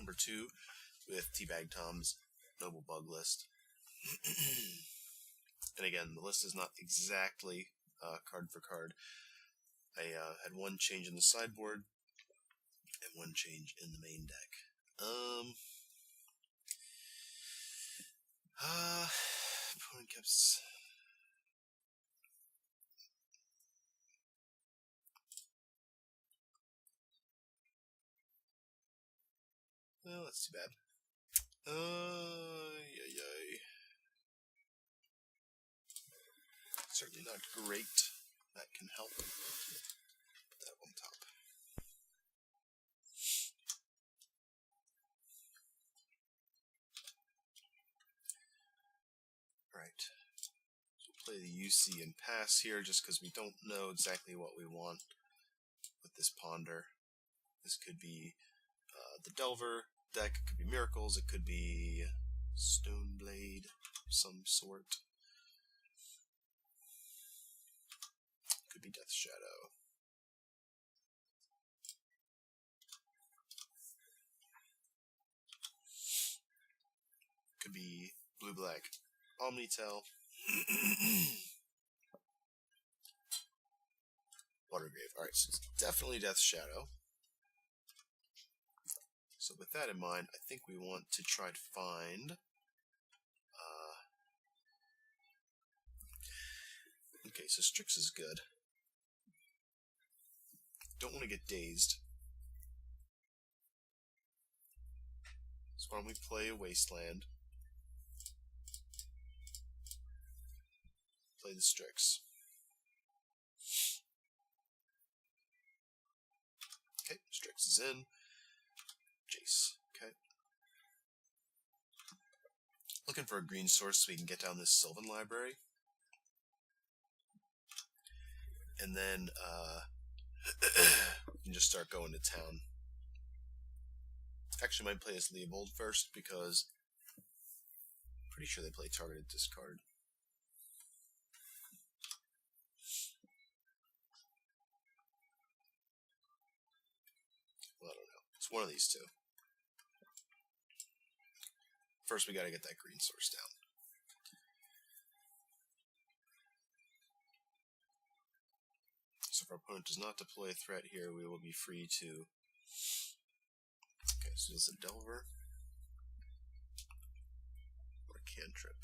number 2 with TBagTom's Noble Bug list. And again, the list is not exactly card for card. I had one change in the sideboard and one change in the main deck. Opponent kept... Well, that's too bad. Certainly not great. That can help. Put that up on top. Right. So we'll play the UC and pass here just because we don't know exactly what we want with this Ponder. This could be the Delver deck, it could be Miracles, it could be Stoneblade of some sort. It could be Death Shadow. Could be blue-black Omnitel. Watergrave. Alright, so it's definitely Death Shadow. So with that in mind, I think we want to try to find... okay, so Strix is good. Don't want to get dazed. So why don't we play a Wasteland? Play the Strix. Okay, Strix is in. Jace. Okay. Looking for a green source so we can get down this Sylvan Library. And then we can just start going to town. Actually, I might play as Leovold first because I'm pretty sure they play targeted discard. Well, I don't know. It's one of these two. First, we gotta get that green source down. So if our opponent does not deploy a threat here, we will be free to... Okay, so this is a Delver. Or a Cantrip.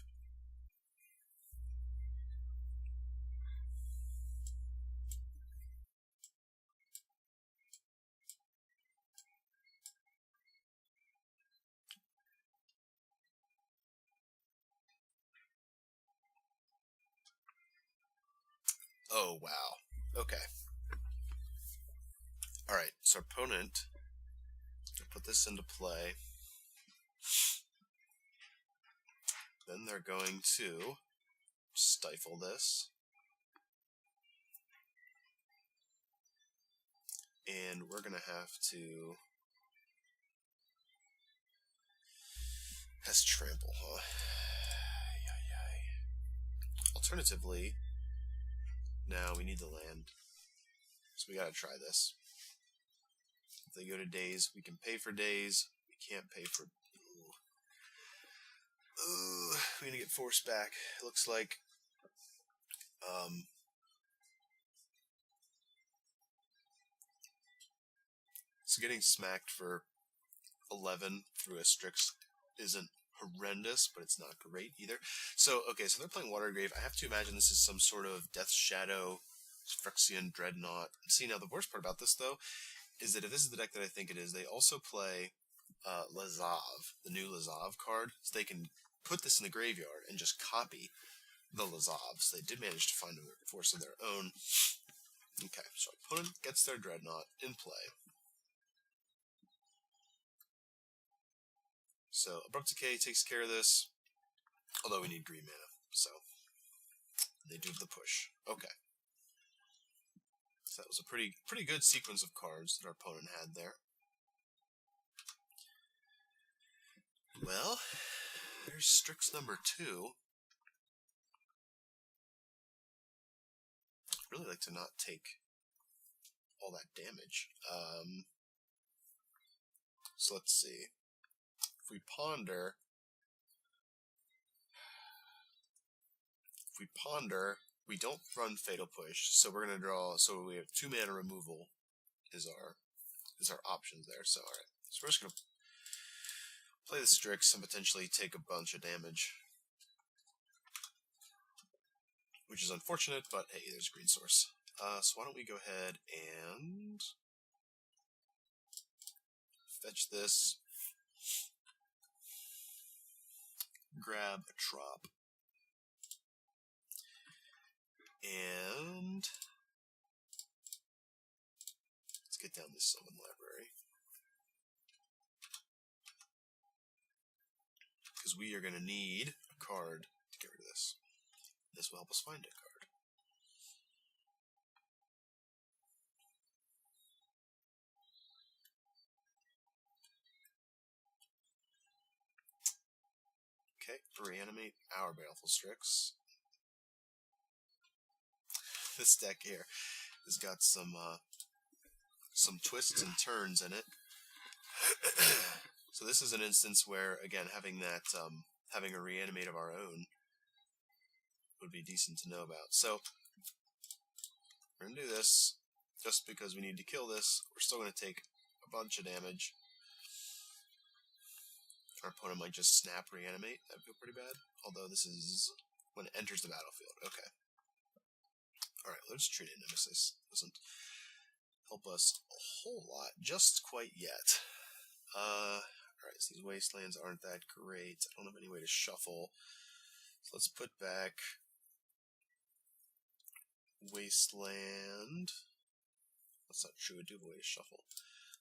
Oh, wow. Okay. Alright, so our opponent will put this into play. Then they're going to stifle this. And we're going to have to... That's trample, huh? Alternatively, now we need the land. So we gotta try this. If they go to days, we can pay for days. We can't pay for... Ooh, we're gonna get forced back. It looks like... So getting smacked for 11 through a Strix isn't horrendous, but it's not great either. So, okay, so they're playing Watergrave. I have to imagine this is some sort of Death Shadow, Phyrexian Dreadnought. See, now the worst part about this, though, is that if this is the deck that I think it is, they also play Lazav, the new Lazav card, so they can put this in the graveyard and just copy the Lazav. So they did manage to find a force of their own. Okay, so our opponent gets their Dreadnought in play. So Abrupt Decay takes care of this, although we need green mana, so they do the push. Okay. So that was a pretty good sequence of cards that our opponent had there. Well, there's Strix number 2. I'd really like to not take all that damage. So let's see. If we ponder, we don't run Fatal Push, so we're gonna draw. So we have 2 mana removal is our options there. So alright, so we're just gonna play the Strix and potentially take a bunch of damage, which is unfortunate, but hey, there's green source. So why don't we go ahead and fetch this, grab a trop, and let's get down this summon library, because we are going to need a card to get rid of this. This will help us find a card. Okay, reanimate our Baleful Strix. This deck here has got some twists and turns in it. So this is an instance where, again, having a reanimate of our own would be decent to know about. So we're gonna do this just because we need to kill this. We're still gonna take a bunch of damage. Our opponent might just snap reanimate. That'd feel pretty bad. Although this is when it enters the battlefield. Okay. Alright, let's treat it. Nemesis doesn't help us a whole lot just quite yet. Alright, so these Wastelands aren't that great. I don't have any way to shuffle. So let's put back Wasteland. That's not true, I do have a way to shuffle.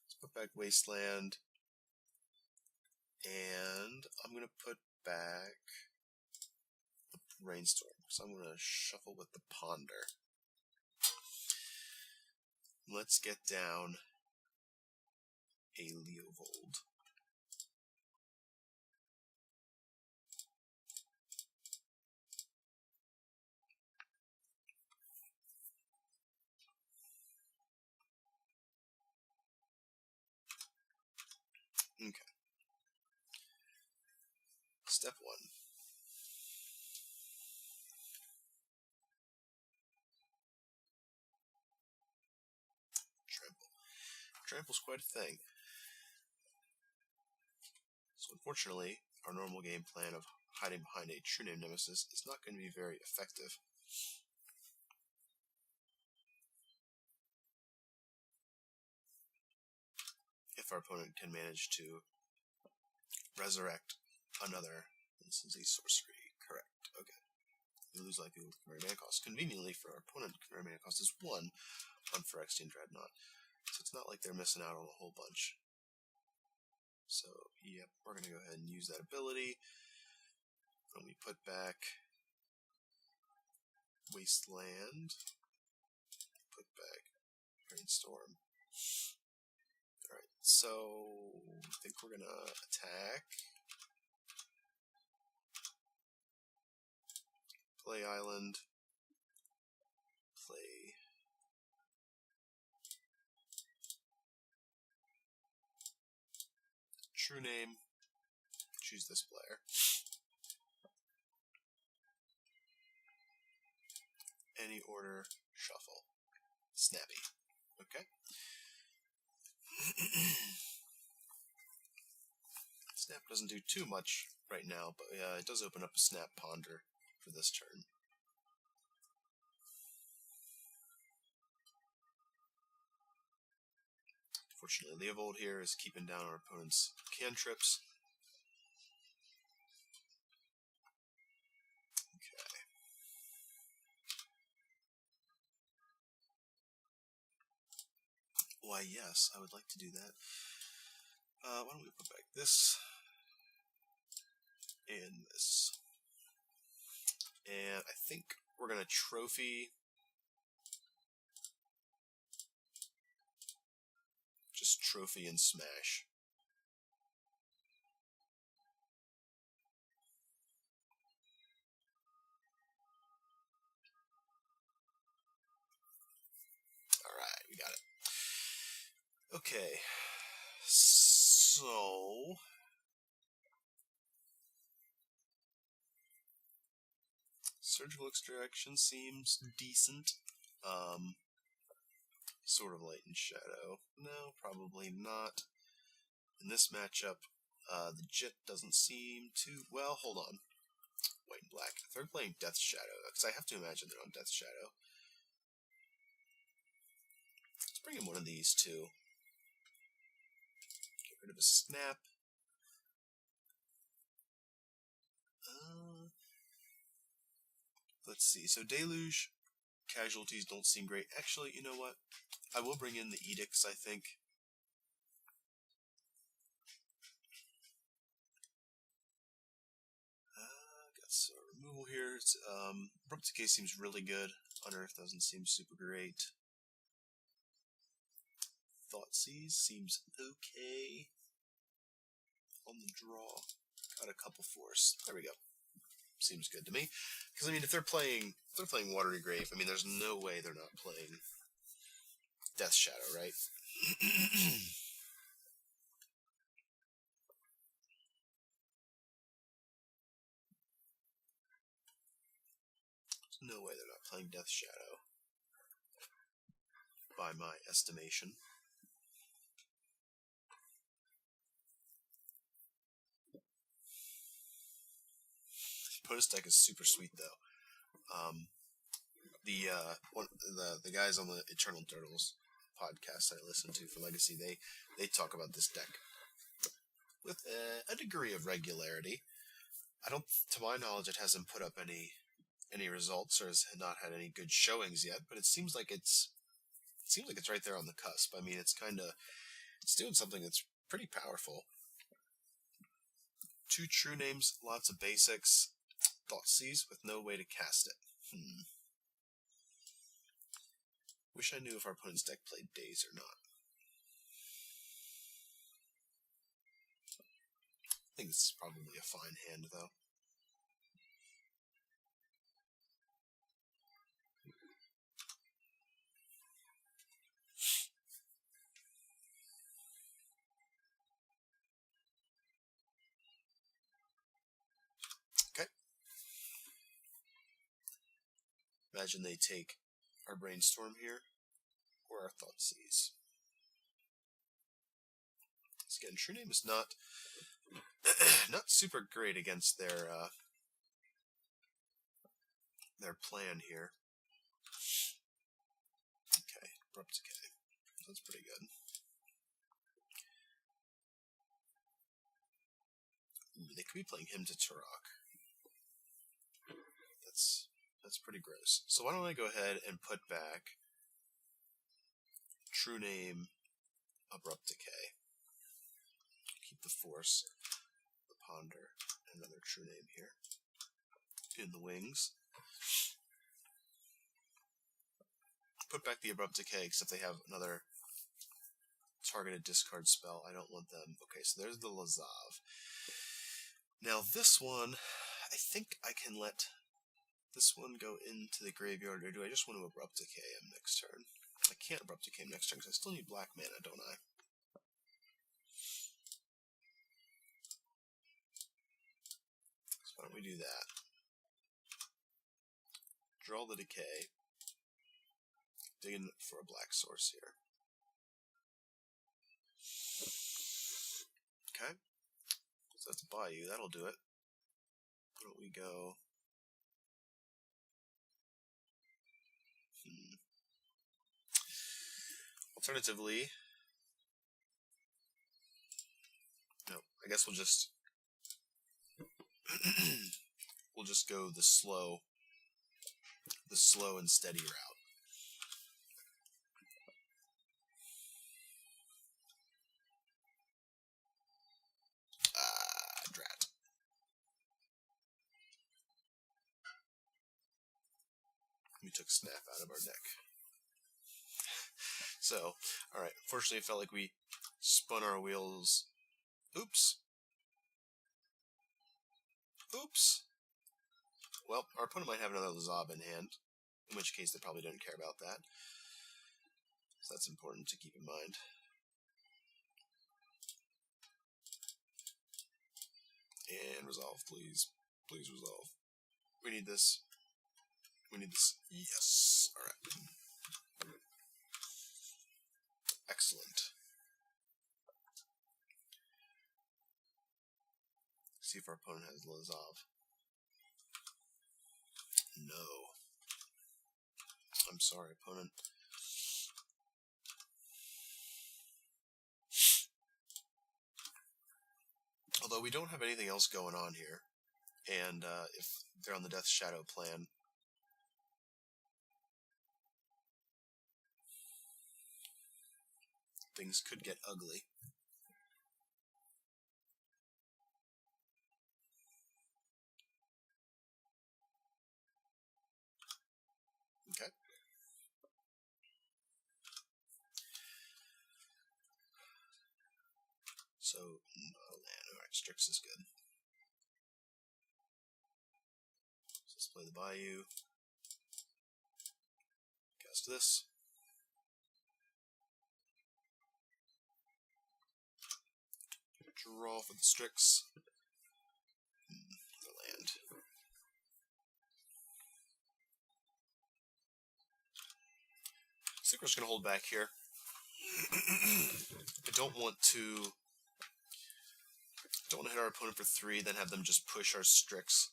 Let's put back Wasteland. And I'm going to put back the Brainstorm. So I'm going to shuffle with the Ponder. Let's get down a Leovold. Okay. Step 1. Trample. Trample's quite a thing. So unfortunately, our normal game plan of hiding behind a true name Nemesis is not going to be very effective. If our opponent can manage to resurrect another, this is a sorcery, correct, okay. We lose like the converted mana cost. Conveniently for our opponent, converted mana cost is 1 on Phyrexian Dreadnought. So it's not like they're missing out on a whole bunch. So, yep, we're going to go ahead and use that ability. And we put back Wasteland. Put back Brainstorm. Alright, so I think we're going to attack. Play Island. Play True Name. Choose this player. Any order, shuffle. Snappy. Okay. Snap doesn't do too much right now, but it does open up a Snap Ponder for this turn. Fortunately, Leovold here is keeping down our opponent's cantrips. Okay. Why, yes, I would like to do that. Why don't we put back this and this. And I think we're going to trophy. Just trophy and smash. Alright, we got it. Okay. So Surgical Extraction seems decent. Sort of Light and Shadow. No, probably not. In this matchup, the Jitte doesn't seem too... Well, hold on. White and black. If they're playing Death Shadow, because I have to imagine they're on Death Shadow. Let's bring in one of these two. Get rid of a Snap. Let's see. So Deluge Casualties don't seem great. Actually, you know what? I will bring in the Edicts, I think. Got some removal here. Abrupt Decay seems really good. Unearth doesn't seem super great. Thoughtseize seems okay. On the draw. Got a couple force. There we go. Seems good to me. Because, I mean, if they're playing Watery Grave, I mean, there's no way they're not playing Death Shadow, right? There's no way they're not playing Death Shadow. By my estimation. Opponent's deck is super sweet, though. The guys on the Eternal Turtles podcast I listen to for Legacy, they talk about this deck with a degree of regularity. To my knowledge, it hasn't put up any results or has not had any good showings yet. But it seems like it's right there on the cusp. I mean, it's doing something that's pretty powerful. 2 true names, lots of basics. Thoughtseize with no way to cast it. Wish I knew if our opponent's deck played Daze or not. I think this is probably a fine hand, though. Okay. Imagine they take our Brainstorm here, or our Thoughtseize. So again, True Name is not super great against their plan here. Okay, Abrupt Decay. That's pretty good. Ooh, they could be playing Hymn to Turok. That's pretty gross. So why don't I go ahead and put back True Name, Abrupt Decay. Keep the Force, the Ponder, and another True Name here. In the wings. Put back the Abrupt Decay, except they have another targeted discard spell. I don't want them. Okay, so there's the Lazav. Now this one, I think I can let this one go into the graveyard, or do I just want to Abrupt Decay him next turn? I can't Abrupt Decay him next turn, because I still need black mana, don't I? So why don't we do that? Draw the Decay. Dig in for a black source here. Okay. So that's Bayou, that'll do it. Why don't we go... Alternatively... No, I guess we'll just... we'll just go the slow and steady route. Drat. We took Snap out of our deck. So, alright, unfortunately it felt like we spun our wheels. Oops. Oops. Well, our opponent might have another Lazav in hand, in which case they probably don't care about that. So that's important to keep in mind. And resolve, please. Please resolve. We need this. We need this. Yes. Alright. Excellent. See if our opponent has Lazav. No. I'm sorry, opponent. Although we don't have anything else going on here, and if they're on the Death Shadow plan, things could get ugly. Okay. So, no land. Alright, Strix is good. So let's play the Bayou. Cast this. Draw for the Strix. The land. I think we're just going to hold back here. I don't want to hit our opponent for 3, then have them just push our Strix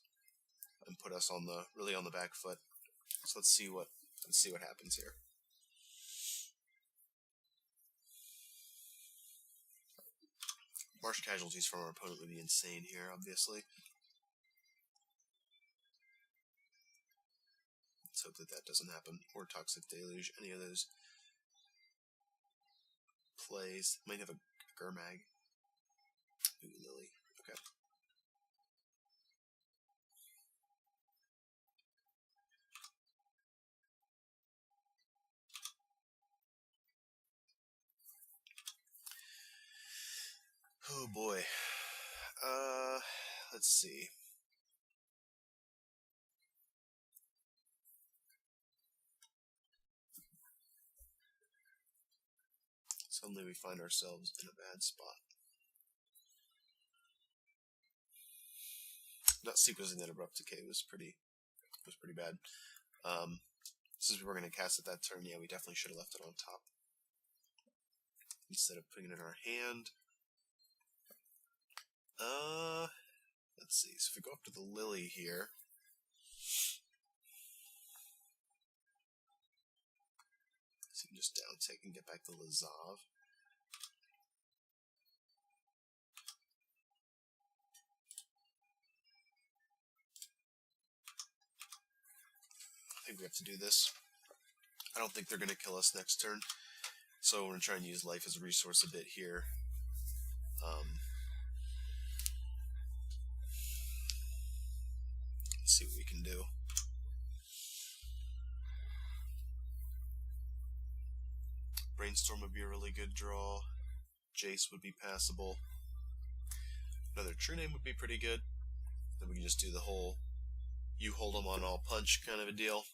and put us on the really on the back foot. So let's see what happens here. Marsh Casualties from our opponent would be insane here, obviously. Let's hope that doesn't happen. Or Toxic Deluge, any of those plays. Might have a Gurmag. Ooh, Lily. Okay. Oh boy. Let's see. Suddenly we find ourselves in a bad spot. Not sequencing that Abrupt Decay was pretty bad. Since we were going to cast it that turn, yeah, we definitely should have left it on top instead of putting it in our hand. Let's see. So if we go up to the Lily here, so you can just down tick and get back to Lazav. I think we have to do this. I don't think they're going to kill us next turn, so we're going to try and use life as a resource a bit here. Let's see what we can do. Brainstorm would be a really good draw. Jace would be passable. Another True Name would be pretty good. Then we can just do the whole you hold them on all punch kind of a deal.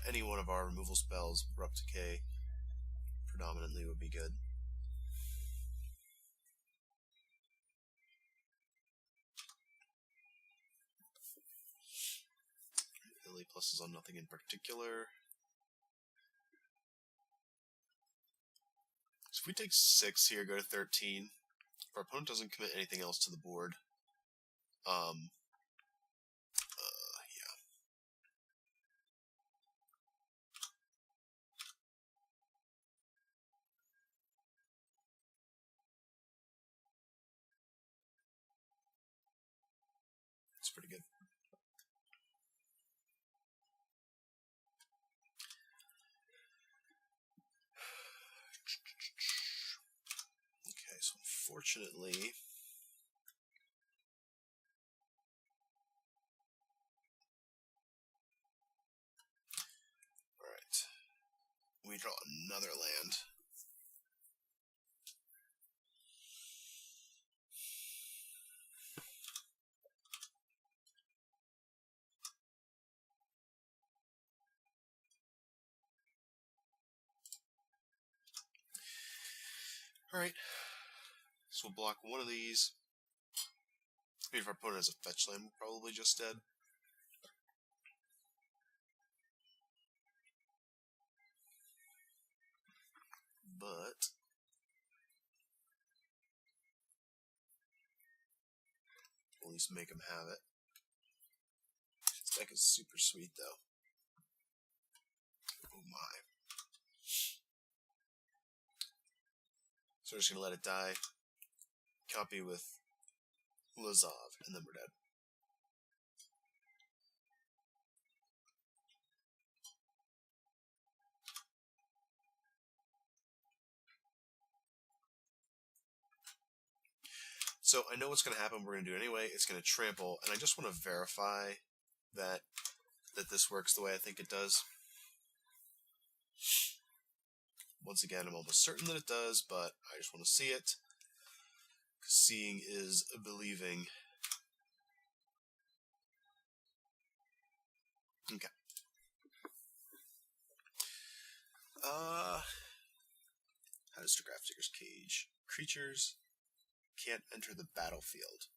Any one of our removal spells, Abrupt Decay, predominantly would be good. Lily pluses on nothing in particular. So if we take 6 here, go to 13, if our opponent doesn't commit anything else to the board, yeah. It's pretty good. Okay, so unfortunately, alright, we draw another land. Alright, so we'll block one of these. mean, if our opponent has a fetch land, we're probably just dead. But at least make him have it. This deck is super sweet, though. Oh my. So we're just going to let it die. Copy with Lazav, and then we're dead. So I know what's going to happen. We're going to do it anyway. It's going to trample, and I just want to verify that this works the way I think it does. Once again, I'm almost certain that it does, but I just want to see it. Seeing is believing. Okay. How does the Grafdigger's Cage? Creatures can't enter the battlefield.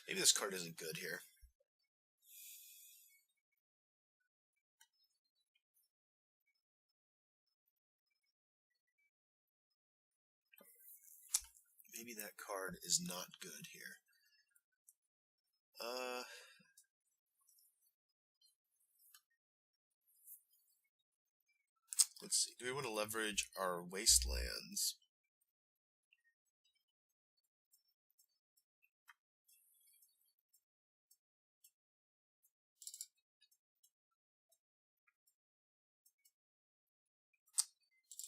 Maybe this card isn't good here. Maybe that card is not good here. Let's see. Do we want to leverage our Wastelands?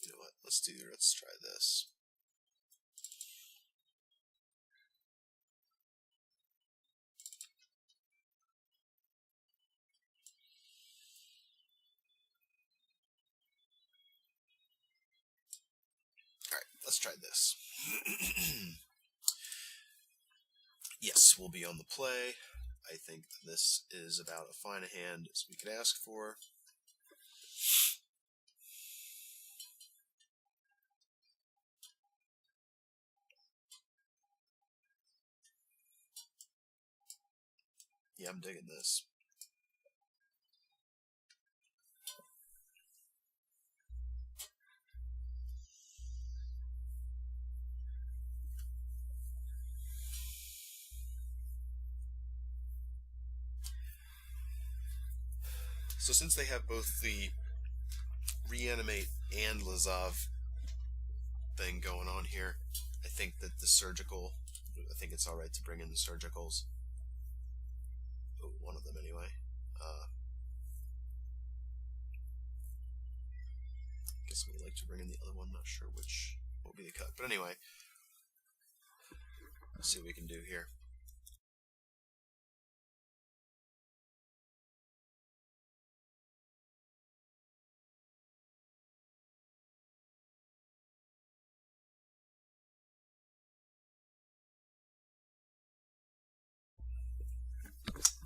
You know what? Let's try this. Alright, let's try this. Yes, we'll be on the play. I think this is about as fine a hand as we could ask for. Yeah, I'm digging this. So since they have both the Reanimate and Lazav thing going on here, I think that the Surgical, I think it's alright to bring in the Surgicals. Oh, one of them anyway. Guess we'd like to bring in the other one, not sure which will be the cut. But anyway, let's see what we can do here.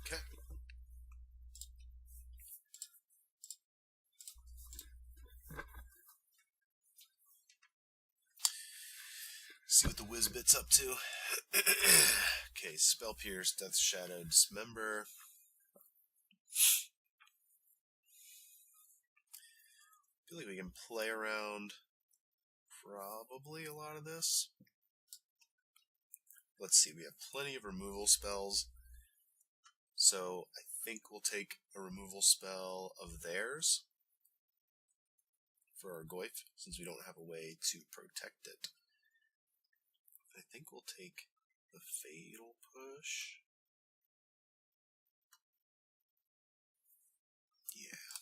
Okay. See what the Whizbit's up to. Okay, Spell Pierce, Death Shadow, Dismember. I feel like we can play around probably a lot of this. Let's see, we have plenty of removal spells. So I think we'll take a removal spell of theirs for our Goyf, since we don't have a way to protect it. I think we'll take the Fatal Push. Yeah.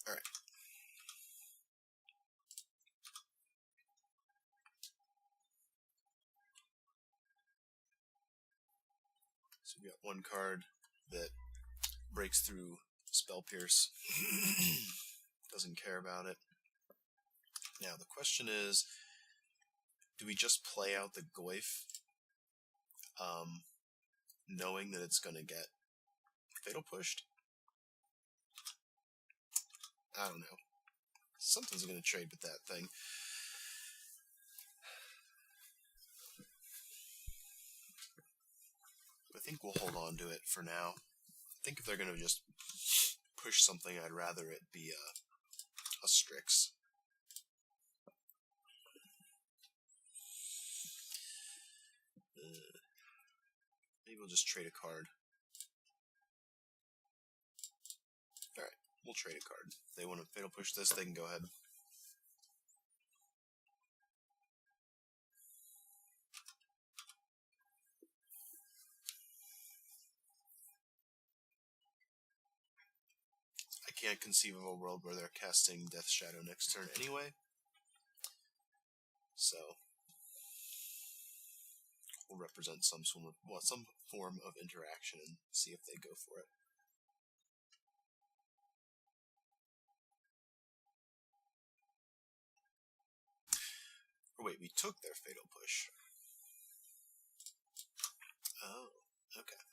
Alright. So we got one card that breaks through Spell Pierce. Doesn't care about it. Now the question is, do we just play out the Goyf, knowing that it's going to get Fatal Pushed? I don't know. Something's going to trade with that thing. I think we'll hold on to it for now. I think if they're going to just push something, I'd rather it be a Strix. Maybe we'll just trade a card. Alright, we'll trade a card. If they want to fatal push this, they can go ahead. I can't conceive of a world where they're casting Death Shadow next turn anyway. So we'll represent some form of interaction and see if they go for it. Or wait, we took their fatal push. Oh, okay.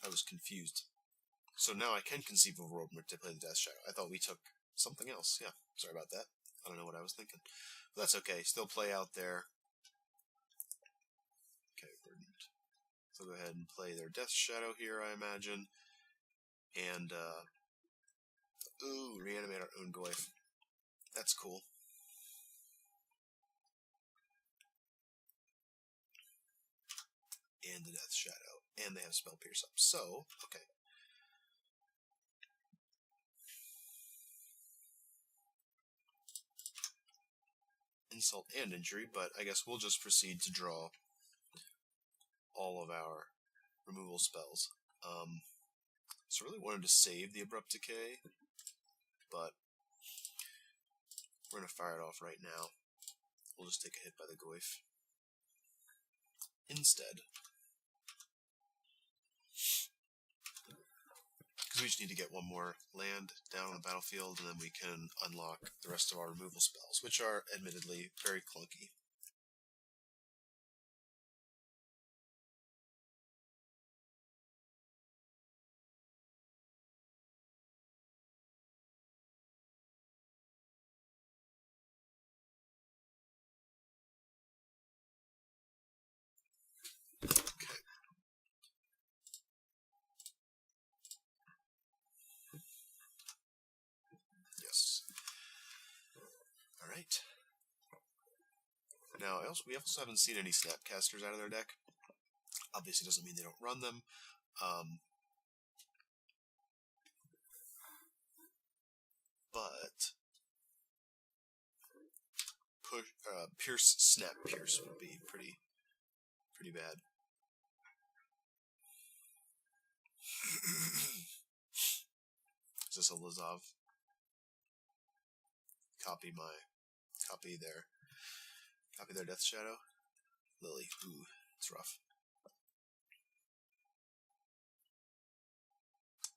I was confused. So now I can conceive of a world where they play the Death Shadow. I thought we took something else. Yeah, sorry about that. I don't know what I was thinking. But that's okay. Still play out there. Okay, Verdant. So go ahead and play their Death Shadow here, I imagine. And, ooh, reanimate our own Goyf. That's cool. And the Death Shadow. And they have Spell Pierce up. So, okay. Insult and injury, but I guess we'll just proceed to draw all of our removal spells. So I really wanted to save the Abrupt Decay, but we're going to fire it off right now. We'll just take a hit by the Goyf. Instead, because we just need to get one more land down on the battlefield, and then we can unlock the rest of our removal spells, which are admittedly very clunky. Okay. Yes. All right. Now, we also haven't seen any Snapcasters out of their deck. Obviously, doesn't mean they don't run them. But Snap Pierce would be pretty bad. Is this a Lazav? Copy their Death Shadow. Lily. Ooh, it's rough.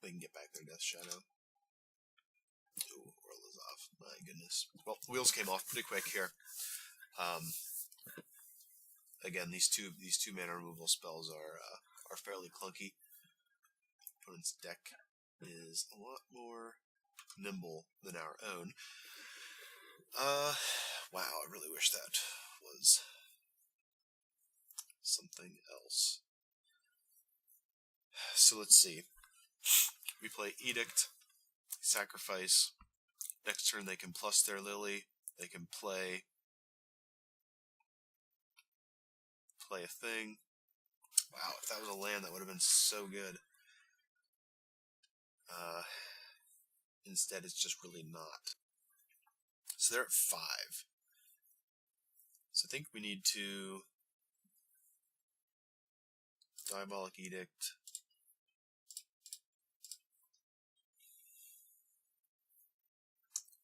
They can get back their Death Shadow. Ooh, or Lazav. My goodness. Well, wheels came off pretty quick here. Again, these two mana removal spells are fairly clunky. Opponent's deck is a lot more nimble than our own. Wow, I really wish that was something else. So let's see. We play Edict, sacrifice. Next turn they can plus their Lily. They can play a thing. Wow, if that was a land, that would have been so good. Instead, it's just really not. So they're at 5. So I think we need to Diabolic Edict.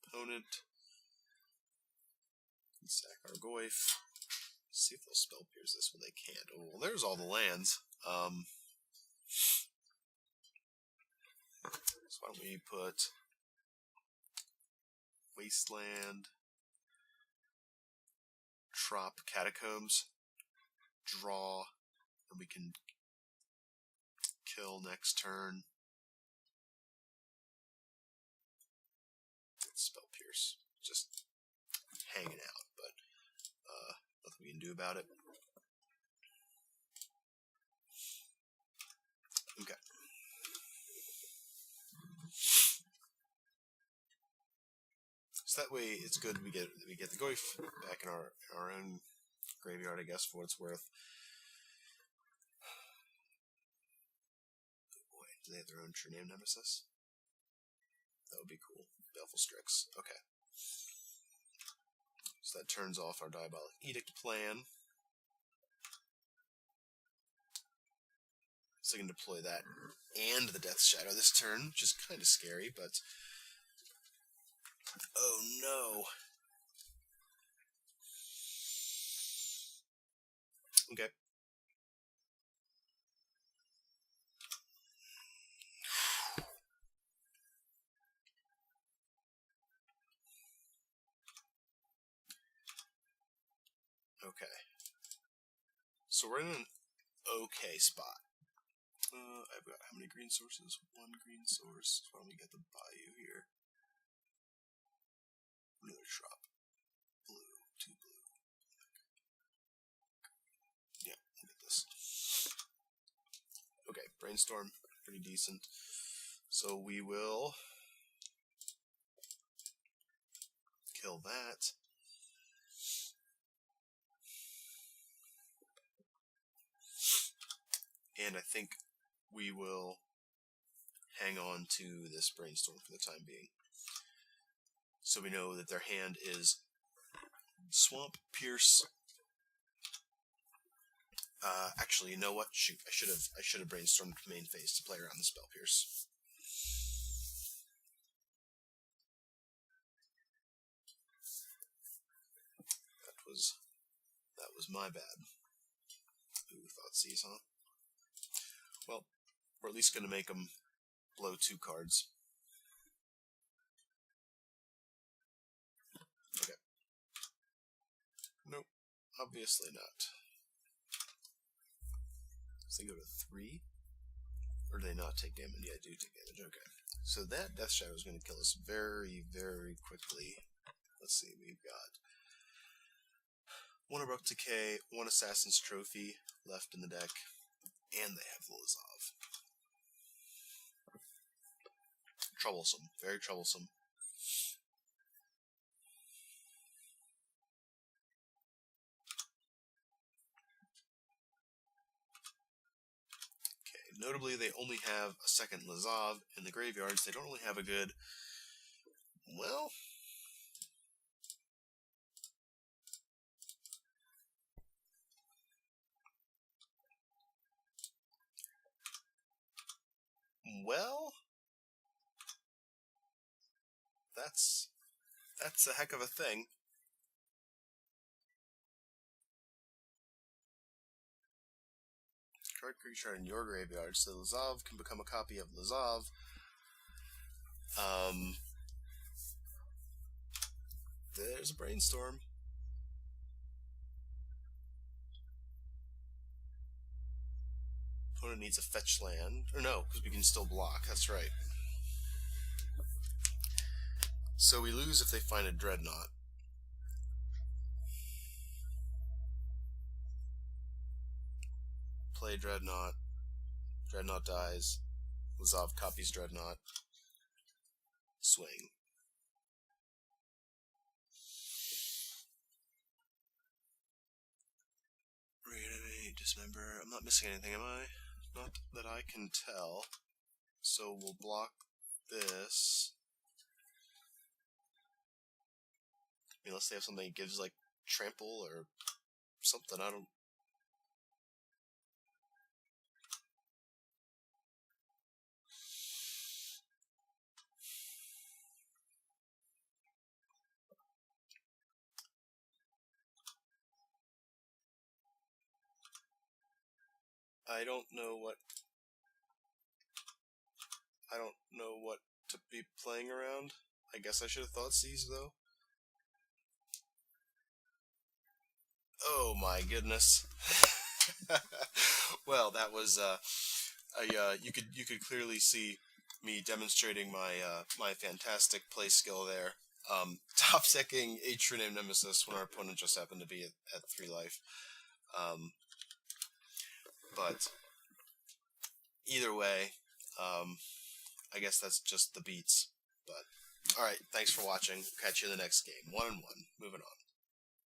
Opponent. Sack our Goyf. See if they'll Spell Pierce this when they can't. Oh, well, there's all the lands. So why don't we put Wasteland, Catacombs, draw, and we can kill next turn. Spell Pierce, just hanging out, but we can do about it. Okay. So that way, it's good we get the Goyf back in our own graveyard, I guess, for what it's worth. Oh boy, do they have their own true name Nemesis? That would be cool. Baleful Strix. Okay. So that turns off our Diabolic Edict plan. So I can deploy that and the Death Shadow this turn, which is kind of scary, but... Oh no! Okay. Okay. So we're in an okay spot. I've got how many green sources? One green source. Why don't we get the Bayou here? Another drop. Blue. 2 blue. Yeah, look at this. Okay, Brainstorm. Pretty decent. So we will kill that. And I think we will hang on to this Brainstorm for the time being. So we know that their hand is Swamp, Pierce. Actually, you know what? Shoot, I should have brainstormed main phase to play around the Spell Pierce. That was my bad. Ooh, Thoughtseize, huh? Well, we're at least going to make them blow 2 cards. Okay. Nope, obviously not. So they go to 3? Or do they not take damage? Yeah, I do take damage. Okay. So that Death Shadow is going to kill us very, very quickly. Let's see, we've got 1 Abrupt Decay, 1 Assassin's Trophy left in the deck, and they have Lazav. Troublesome. Very troublesome. Okay, notably they only have a second Lazav in the graveyards. They don't really have a good... Well... Well... That's a heck of a thing. Card creature in your graveyard, so Lazav can become a copy of Lazav. There's a Brainstorm. Opponent needs a fetch land. Or no, because we can still block, that's right. So we lose if they find a Dreadnought. Play Dreadnought. Dreadnought dies. Lazav copies Dreadnought. Swing. Reanimate, dismember. I'm not missing anything, am I? Not that I can tell. So we'll block this. I mean, unless they have something that gives, like, trample or something, I don't... I don't know what to be playing around. I guess I should have Thoughtseize, though. Oh my goodness. Well, that was you could clearly see me demonstrating my my fantastic play skill there. top decking a true name Nemesis when our opponent just happened to be at 3 life. But either way, I guess that's just the beats. But alright, thanks for watching. Catch you in the next game. 1-1. Moving on.